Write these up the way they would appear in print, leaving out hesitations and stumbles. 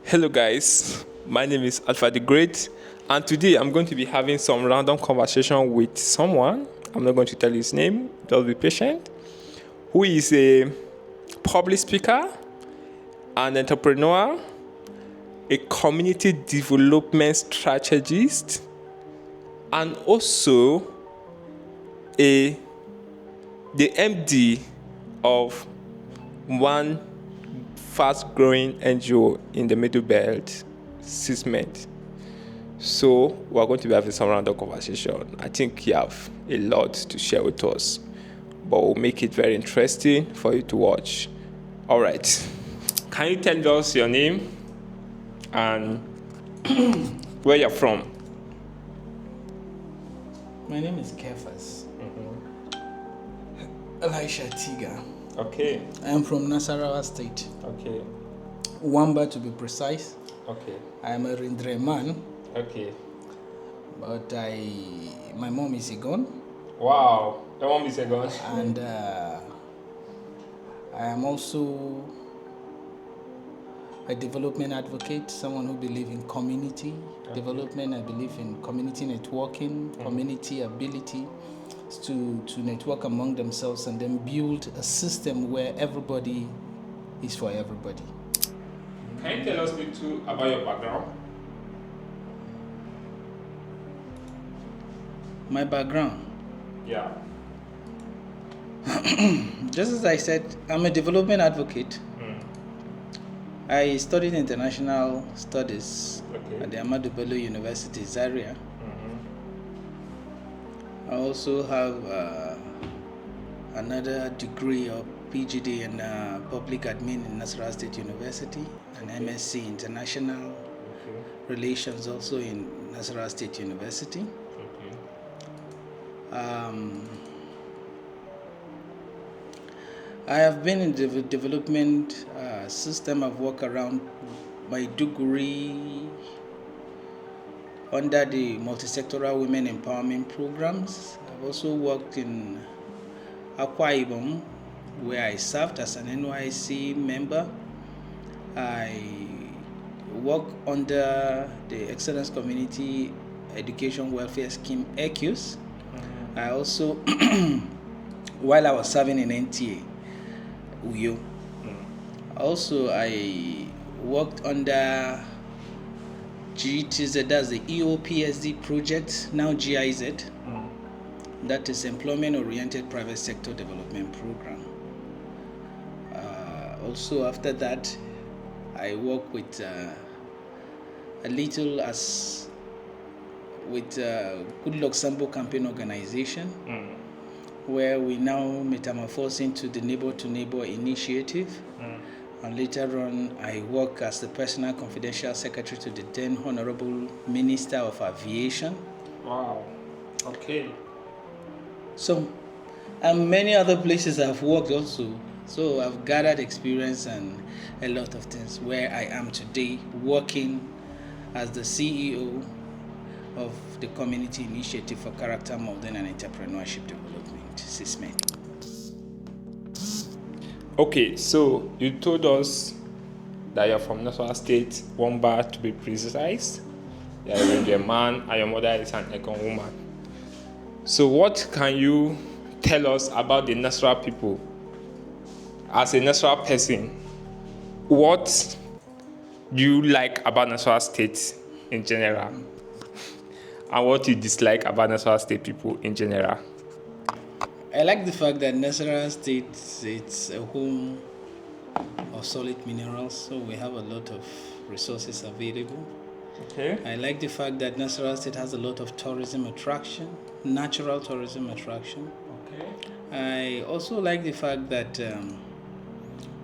Hello, guys. My name is Alpha the Great, and today I'm going to be having some random conversation with someone. I'm not going to tell his name, just be patient. Who is a public speaker, an entrepreneur, a community development strategist, and also the MD of one fast-growing NGO in the Middle Belt, Sismet. So we're going to be having some random conversation. I think you have a lot to share with us, but we'll make it very interesting for you to watch. All right. Can you tell us your name and where you're from? My name is Kefas Tigga. Okay. I am from Nasarawa State. Okay. Wamba to be precise. Okay. I am a Rindre man. Okay. But my mom is a gun. Wow. Your mom is a gun. And I am also a development advocate, someone who believes in community development. I believe in community networking, community ability to network among themselves and then build a system where everybody is for everybody. Can you tell us a little about your background? My background. Yeah. Just as I said, I'm a development advocate. I studied international studies at the Ahmadu Bello University, Zaria. I also have another degree or PGD in public admin in Nasarawa State University, an MSc International Relations also in Nasarawa State University. I have been in the development system. I've worked around Maiduguri under the multi-sectoral women empowerment programs. I've also worked in Akwa Ibom, where I served as an NYC member. I work under the Excellence Community Education Welfare Scheme, ECUS. I also, while I was serving in NTA, Uyo. Also, I worked under GTZ, that's the EOPSD project, now GIZ. That is Employment Oriented Private Sector Development Program. Also, after that, I work with a little as with Good Luck Sambo Campaign Organization, where we now metamorphose into the Neighbor to Neighbor initiative. And later on, I work as the personal confidential secretary to the then Honorable Minister of Aviation. Wow. Okay. So, and many other places I've worked also. So I've gathered experience and a lot of things where I am today, working as the CEO of the Community Initiative for Character Molding and Entrepreneurship Development, Sismet. Okay, so you told us that you're from Nasarawa State, Wamba to be precise. You're a man and your mother is an Ekon woman. So what can you tell us about the Nasarawa people? As a Nasarawa person, what do you like about Nasarawa State in general? And what you dislike about Nasarawa State people in general? I like the fact that Nasarawa State, it's a home of solid minerals, so we have a lot of resources available. Okay. I like the fact that Nasarawa State has a lot of tourism attraction, natural tourism attraction. Okay. I also like the fact that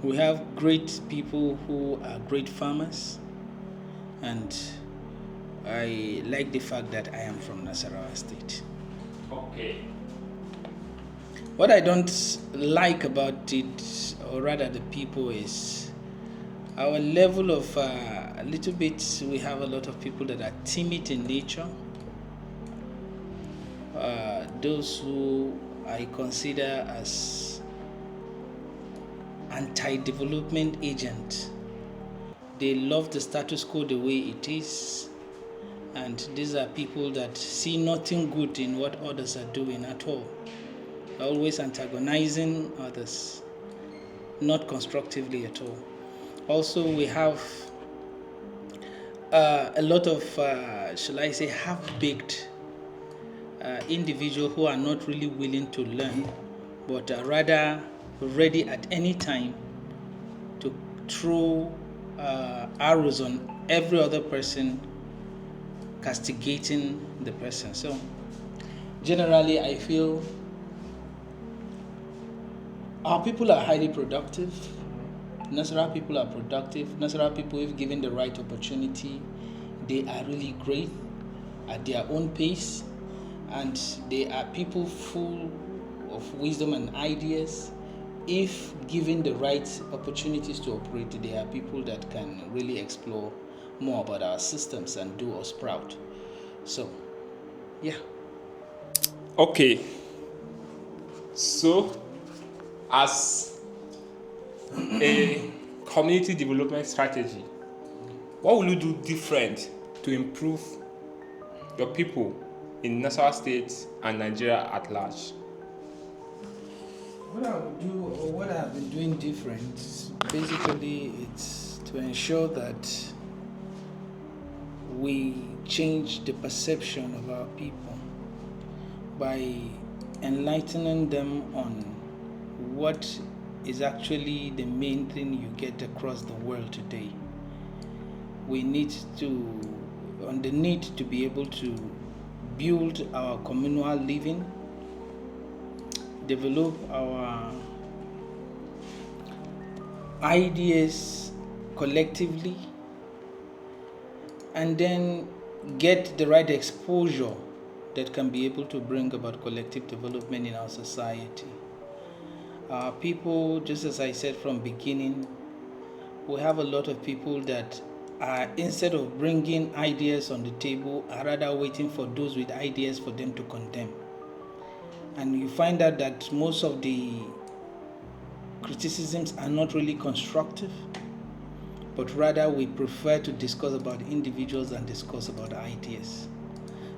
we have great people who are great farmers, and I like the fact that I am from Nasarawa State. Okay. What I don't like about it, or rather the people, is our level of a little bit, we have a lot of people that are timid in nature. Those who I consider as anti-development agent, they love the status quo the way it is, and these are people that see nothing good in what others are doing at all, always antagonizing others, not constructively at all. Also, we have a lot of, shall I say, half-baked individuals who are not really willing to learn, but are rather ready at any time to throw arrows on every other person, castigating the person. So generally, I feel our people are highly productive. Nasarawa people are productive. Nasarawa people, if given the right opportunity, they are really great at their own pace, and they are people full of wisdom and ideas. If given the right opportunities to operate, they are people that can really explore more about our systems and do us proud. So, yeah. Okay. So, as a community development strategy, what will you do different to improve your people in Nasarawa State and Nigeria at large? What I would do, or what I've been doing different, basically it's to ensure that we change the perception of our people by enlightening them on what is actually the main thing you get across the world today. We need the need to be able to build our communal living, develop our ideas collectively, and then get the right exposure that can be able to bring about collective development in our society. People, just as I said from beginning, we have a lot of people that are, instead of bringing ideas on the table, are rather waiting for those with ideas for them to condemn. And you find out that most of the criticisms are not really constructive, but rather we prefer to discuss about individuals and discuss about ideas.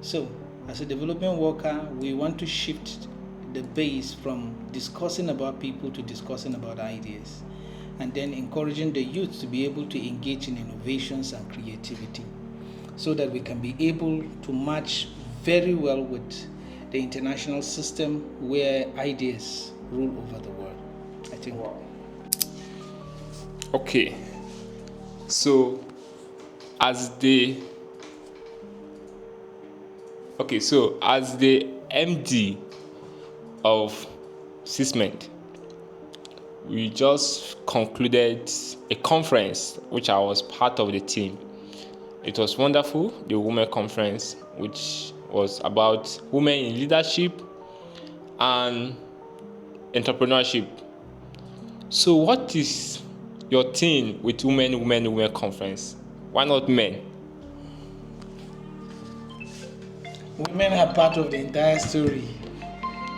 So, as a development worker, we want to shift the base from discussing about people to discussing about ideas, and then encouraging the youth to be able to engage in innovations and creativity, so that we can be able to match very well with the international system where ideas rule over the world, I think. Wow. Okay. So, as the MD of CISMENT, we just concluded a conference which I was part of the team. It was wonderful, the Women Conference, which was about women in leadership and entrepreneurship. So what is your theme with Women Conference? Why not men? Women are part of the entire story.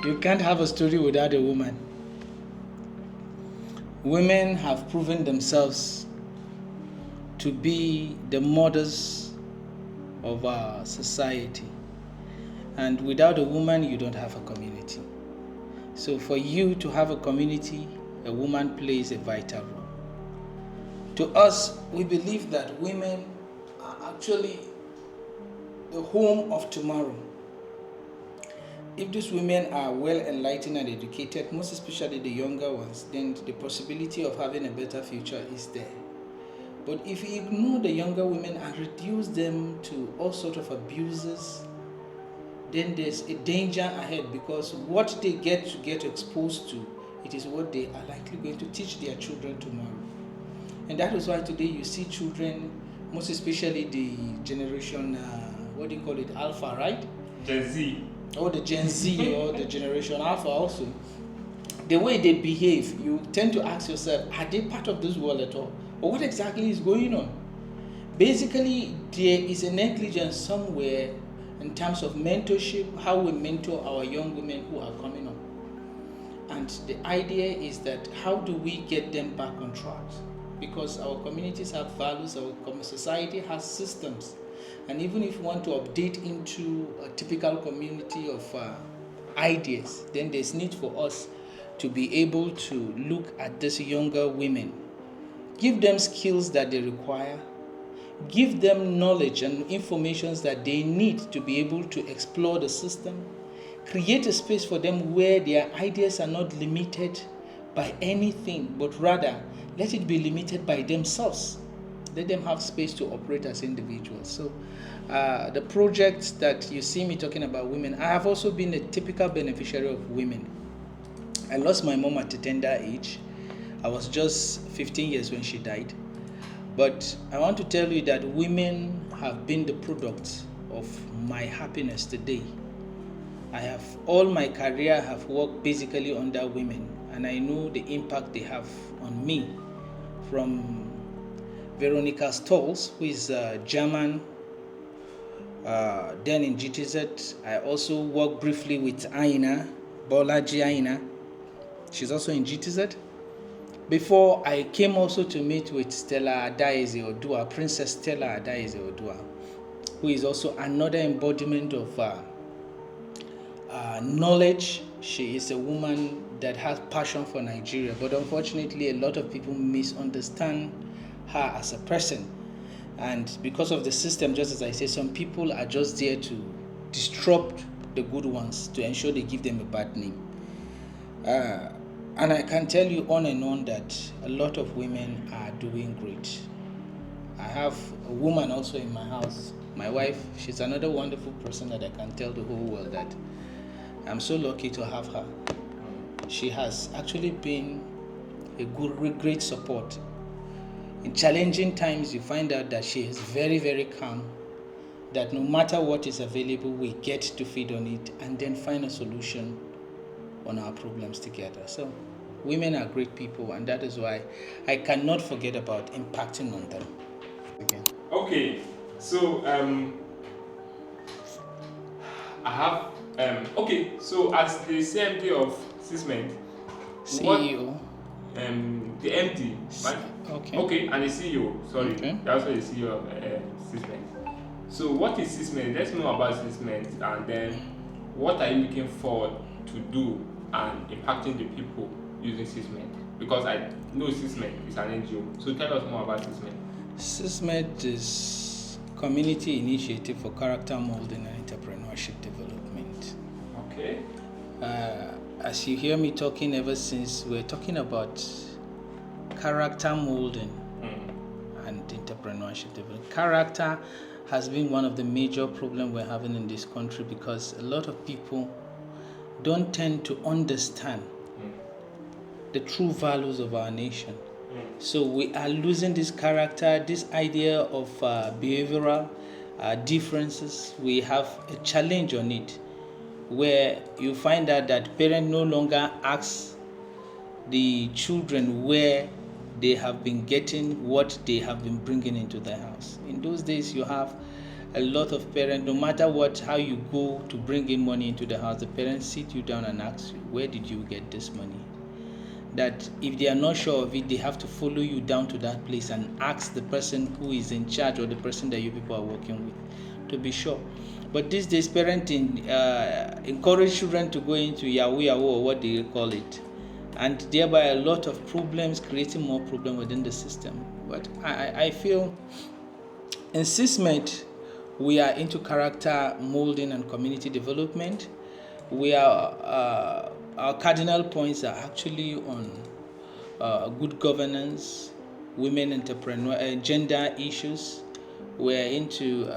You can't have a story without a woman. Women have proven themselves to be the mothers of our society. And without a woman, you don't have a community. So for you to have a community, a woman plays a vital role. To us, we believe that women are actually the home of tomorrow. If these women are well enlightened and educated, most especially the younger ones, then the possibility of having a better future is there. But if you ignore the younger women and reduce them to all sorts of abuses, then there's a danger ahead, because what they get exposed to, it is what they are likely going to teach their children tomorrow. And that is why today you see children, most especially the generation, Alpha, right? Gen Z. Or the Gen Z or the generation Alpha also. The way they behave, you tend to ask yourself, are they part of this world at all? Or what exactly is going on? Basically, there is a negligence somewhere in terms of mentorship, how we mentor our young women who are coming up. And the idea is that how do we get them back on track? because our communities have values, our society has systems. And even if you want to update into a typical community of ideas, then there's need for us to be able to look at these younger women, give them skills that they require, give them knowledge and information that they need to be able to explore the system, create a space for them where their ideas are not limited by anything, but rather let it be limited by themselves. Let them have space to operate as individuals. So the projects that you see me talking about women, I have also been a typical beneficiary of women. I lost my mom at a tender age. I was just 15 years when she died. But I want to tell you that women have been the product of my happiness today. I have, all my career have worked basically under women, and I know the impact they have on me. From Veronica Stolz, who is German, then in GTZ. I also worked briefly with Aina, Bolaji Aina. She's also in GTZ. Before I came also to meet with Stella Adaeze Odua, Princess Stella Adaeze Odua, who is also another embodiment of knowledge. She is a woman that has passion for Nigeria, but unfortunately a lot of people misunderstand her as a person. And because of the system, just as I say, some people are just there to disrupt the good ones, to ensure they give them a bad name. And I can tell you on and on that a lot of women are doing great. I have a woman also in my house, my wife. She's another wonderful person that I can tell the whole world that I'm so lucky to have her. She has actually been a great support. In challenging times, you find out that she is very, very calm, that no matter what is available, we get to feed on it and then find a solution on our problems together. So women are great people, and that is why I cannot forget about impacting on them. Again. Okay, so I have okay, so as the CMD of Sysment, CEO. The MD, right? Okay, and the CEO, sorry, okay. also the CEO of Sysment. So what is Sysment? Let's know about Sysment, and then what are you looking forward to do and impacting the people using Sysment? Because I know Sysment is an NGO, so tell us more about Sysment. Sysment is community initiative for character molding and entrepreneurship development. Okay. As you hear me talking ever since, we're talking about character molding and entrepreneurship development. Character has been one of the major problems we're having in this country because a lot of people don't tend to understand the true values of our nation. So we are losing this character, this idea of behavioral differences. We have a challenge on it, where you find out that parents no longer ask the children where they have been getting what they have been bringing into the house. In those days, you have a lot of parents, no matter how you go to bring in money into the house, the parents sit you down and ask you, where did you get this money? That if they are not sure of it, they have to follow you down to that place and ask the person who is in charge or the person that you people are working with to be sure. But these days, parenting encourage children to go into Yahoo or what they call it, and thereby a lot of problems, creating more problems within the system. But I feel in Sysment, we are into character molding and community development. We are our cardinal points are actually on good governance, women entrepreneur, gender issues. We're into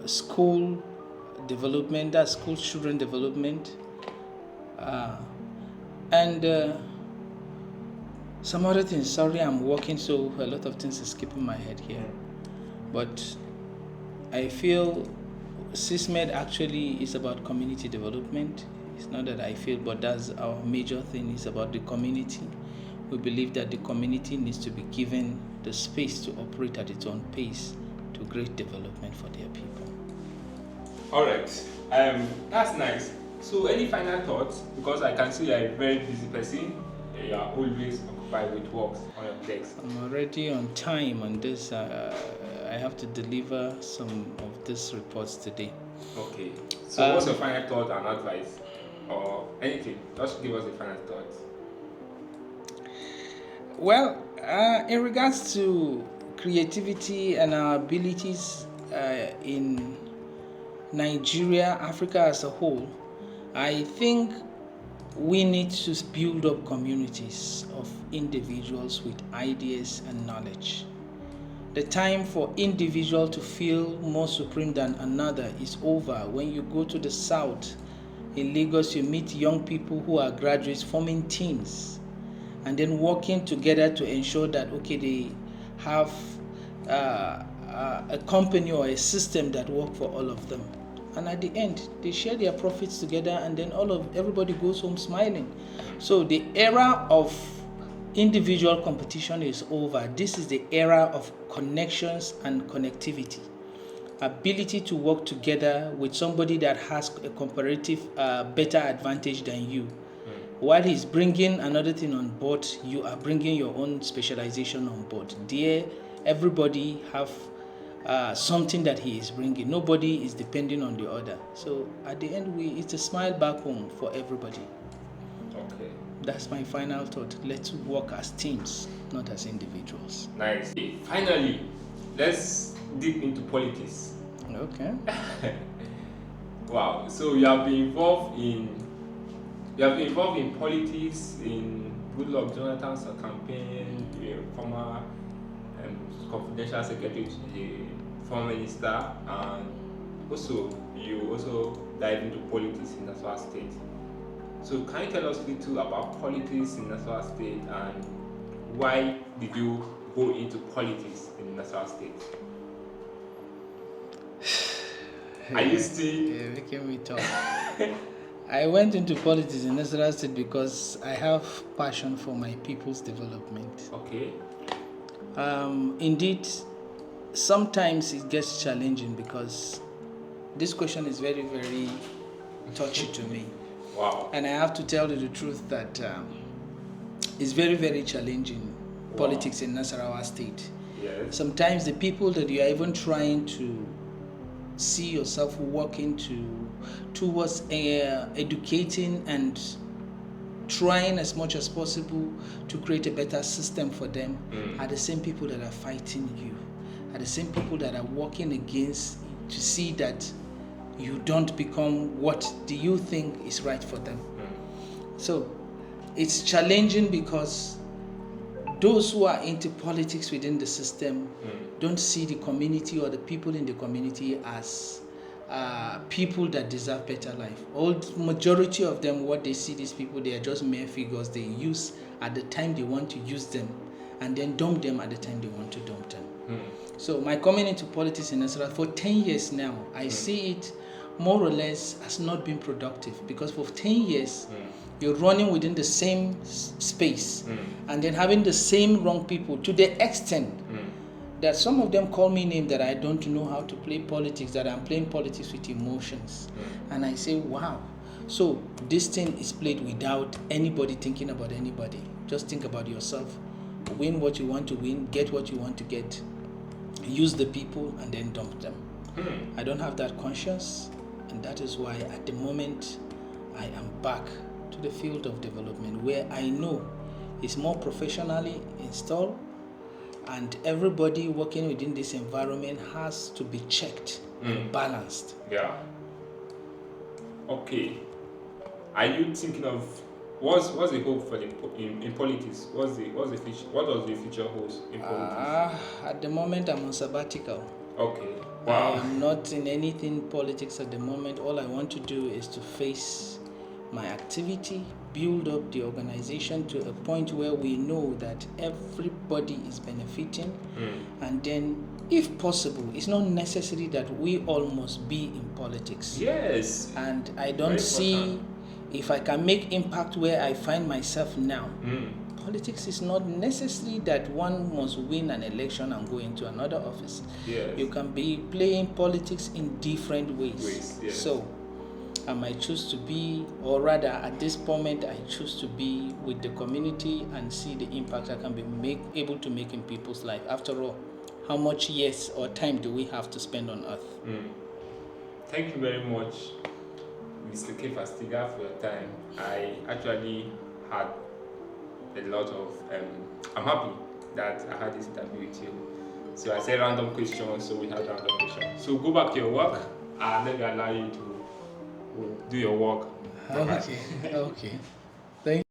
school development, that's school children development, and some other things. Sorry, I'm working, so a lot of things is skipping my head here. But I feel Sysmed actually is about community development. It's not that I feel, but that's our major thing. Is about the community. We believe that the community needs to be given the space to operate at its own pace to great development for their people. All right, that's nice. So any final thoughts? Because I can see you're a very busy person. you are always occupied with work on your desk. I'm already on time on this. I have to deliver some of these reports today. Okay. So what's your final thought and advice? Or anything? Just give us a final thought. Well, in regards to creativity and our abilities in Nigeria, Africa as a whole, I think we need to build up communities of individuals with ideas and knowledge. The time for individual to feel more supreme than another is over. When you go to the south in Lagos, you meet young people who are graduates forming teams and then working together to ensure that they have a company or a system that work for all of them. And at the end, they share their profits together, and then everybody goes home smiling. So the era of individual competition is over. This is the era of connections and connectivity. Ability to work together with somebody that has a comparative better advantage than you. While he's bringing another thing on board, you are bringing your own specialization on board. There, everybody have something that he is bringing. Nobody is depending on the other. So at the end, it's a smile back home for everybody. Okay. That's my final thought. Let's work as teams, not as individuals. Nice. Finally, let's dip into politics. Okay. Wow. So you have been involved in politics in Goodluck Jonathan's campaign, former confidential secretary to the former minister, and you also dive into politics in Nasarawa State. So can you tell us a little about politics in Nasarawa State and why did you go into politics in Nasarawa State? Are you still? You're making me talk. I went into politics in Nasarawa State because I have passion for my people's development. Okay. Indeed, sometimes it gets challenging because this question is very, very touchy to me. Wow. And I have to tell you the truth that it's very, very challenging, politics in Nasarawa State. Yes. Sometimes the people that you are even trying to see yourself working towards educating and trying as much as possible to create a better system for them are the same people that are fighting you, are the same people that are working against to see that you don't become what do you think is right for them. So it's challenging because those who are into politics within the system don't see the community or the people in the community as people that deserve better life. Majority of them, what they see these people, they are just mere figures they use at the time they want to use them and then dump them at the time they want to dump them. So my coming into politics in Nasarawa for 10 years now, I see it more or less has not been productive because for 10 years, you're running within the same space and then having the same wrong people to the extent that some of them call me names that I don't know how to play politics, that I'm playing politics with emotions. And I say, wow. So this thing is played without anybody thinking about anybody. Just think about yourself. Win what you want to win, get what you want to get. Use the people and then dump them. I don't have that conscience, and that is why at the moment I am back to the field of development where I know it's more professionally installed and everybody working within this environment has to be checked and balanced. Yeah. Okay. Are you thinking of what's the hope for in politics? What does the future hold in politics? At the moment I'm on sabbatical. Okay. Wow. I'm not in anything politics at the moment. All I want to do is to face my activity, build up the organization to a point where we know that everybody is benefiting, and then if possible, it's not necessary that we all must be in politics. Yes. And I don't see if I can make impact where I find myself now. Politics is not necessary that one must win an election and go into another office. Yes. You can be playing politics in different ways. Yes. So I might choose to be, or rather at this moment, I choose to be with the community and see the impact I can be able to make in people's life. After all, how much years or time do we have to spend on earth? Thank you very much, Mr. Kefas Tigga, for your time. I actually had a lot of, I'm happy that I had this interview with you. So I said random questions, so we had random questions. So go back to your work and let me allow you to do your work. Okay, okay. Thank